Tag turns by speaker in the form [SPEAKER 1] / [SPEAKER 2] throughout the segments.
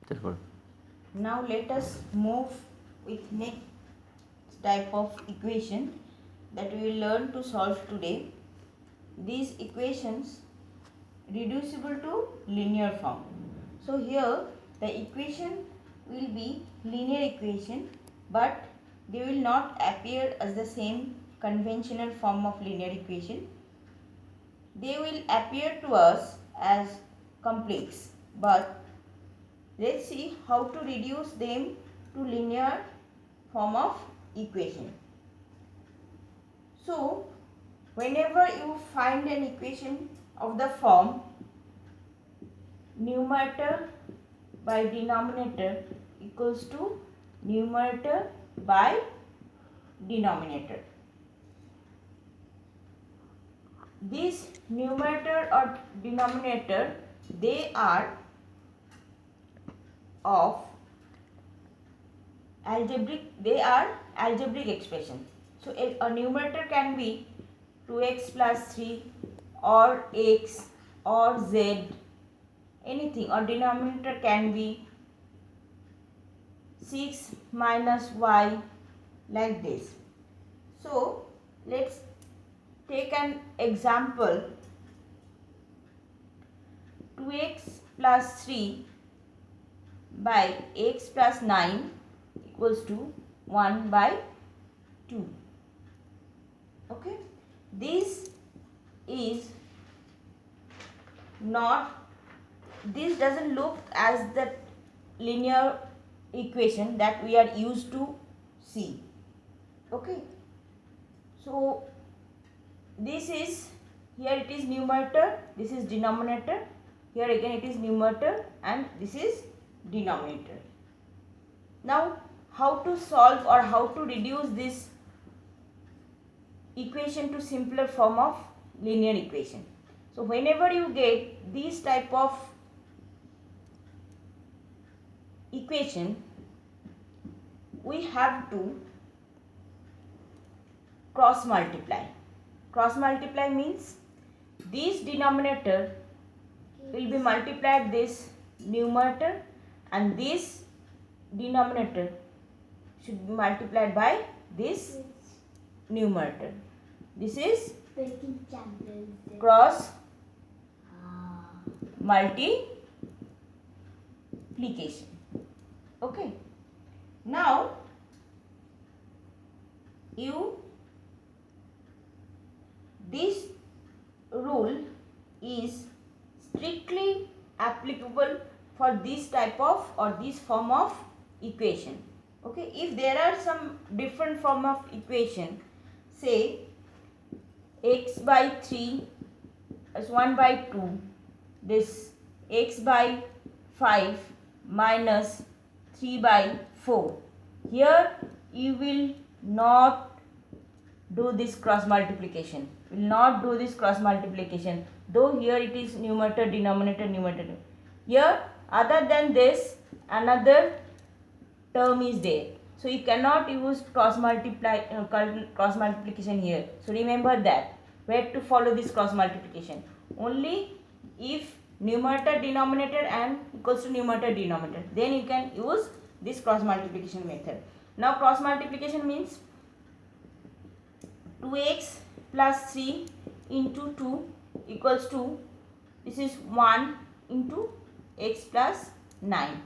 [SPEAKER 1] Therefore,
[SPEAKER 2] Now let us move with next type of equation that we will learn to solve today. These equations reducible to linear form. So here the equation will be linear equation, but they will not appear as the same conventional form of linear equation. They will appear to us as complex, but let's see how to reduce them to linear form of equation. So whenever you find an equation of the form numerator by denominator equals to numerator by denominator, this numerator or denominator, they are of algebraic expression. So a numerator can be 2x plus 3 or x or z, anything, or denominator can be 6 minus y, like this. So let's take an example. 2x plus 3 by x plus 9 equals to 1 by 2. Okay, this is not, this doesn't look as the linear equation that we are used to see. Okay, so this is, here it is numerator, this is denominator, here again it is numerator and this is denominator. Now how to solve or how to reduce this equation to simpler form of linear equation? So whenever you get this type of equation, we have to cross multiply. Cross multiply means this denominator will be multiplied this numerator and this denominator should be multiplied by this numerator. This is cross multiplication. Okay, now this rule is strictly applicable for this type of or this form of equation. Okay, if there are some different form of equation, say x by 3 is 1 by 2, this x by 5 minus 3 by 4, here you will not do this cross multiplication, though here it is numerator denominator numerator. Here other than this another term is there, so you cannot use cross multiplication here. So remember that where to follow this cross multiplication, only if numerator denominator and equals to numerator denominator, then you can use this cross multiplication method. Now cross multiplication means 2x plus 3 into 2 equals to, this is 1 into x plus 9.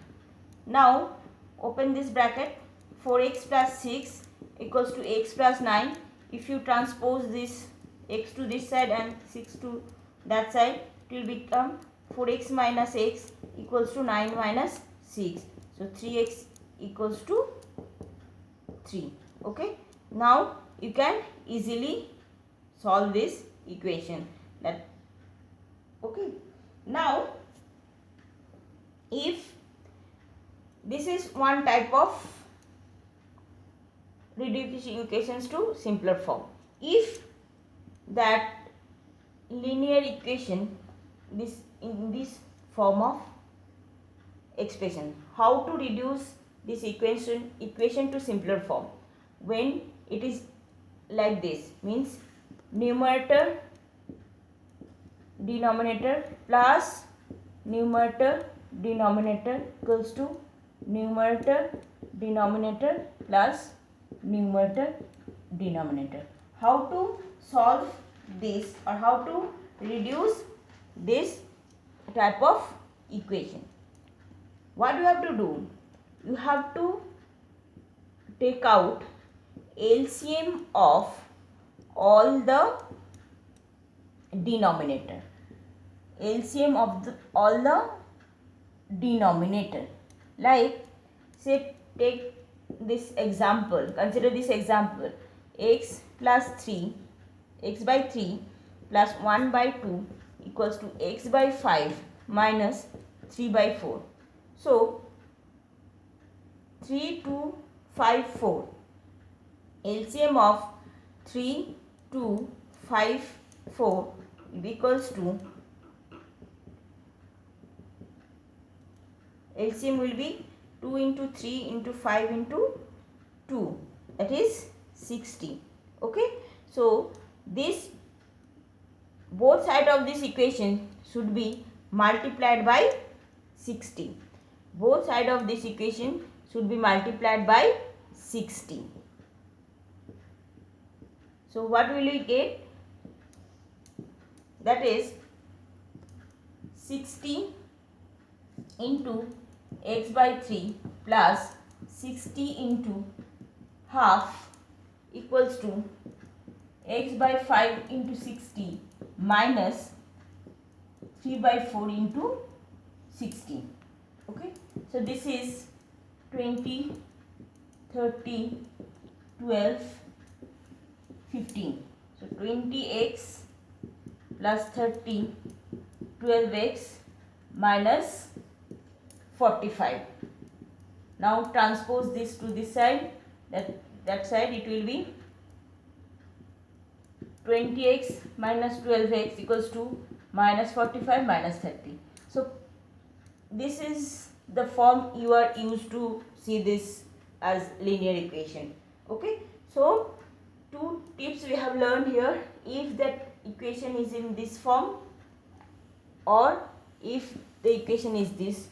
[SPEAKER 2] Now open this bracket, 4x plus 6 equals to x plus 9. If you transpose this x to this side and 6 to that side, it will become 4x minus x equals to 9 minus 6. So 3x equals to 3. Okay, now you can easily solve this equation. That okay, now if this is one type of reducing equations to simpler form, if that linear equation this in this form of expression, how to reduce this equation to simpler form? When it is like this, means numerator denominator plus numerator denominator equals to numerator denominator plus numerator denominator. How to solve this or how to reduce this type of equation? What you have to do? You have to take out LCM of all the denominator. LCM of all the denominator. Like, say, take this example, consider this example, x plus 3, x by 3 plus 1 by 2 equals to x by 5 minus 3 by 4. So, 3, 2, 5, 4. LCM of 3, 2, 5, 4 equals to, LCM will be 2 into 3 into 5 into 2, that is 60. Okay, so this both sides of this equation should be multiplied by 60. Both sides of this equation should be multiplied by 60. So what will we get? That is 60 into x by 3 plus 60 into half equals to x by 5 into 60 minus 3 by 4 into 60. Okay, so this is 20, 30, 12, 15. So 20x plus 30, 12x minus 45. Now transpose this to this side, that side it will be 20x minus 12x equals to minus 45 minus 30. So this is the form you are used to see this as linear equation. Okay, so two tips we have learned here: if that equation is in this form or if the equation is this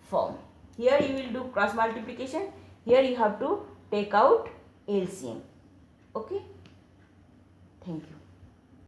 [SPEAKER 2] form. Here you will do cross multiplication, here you have to take out LCM. Okay, thank you.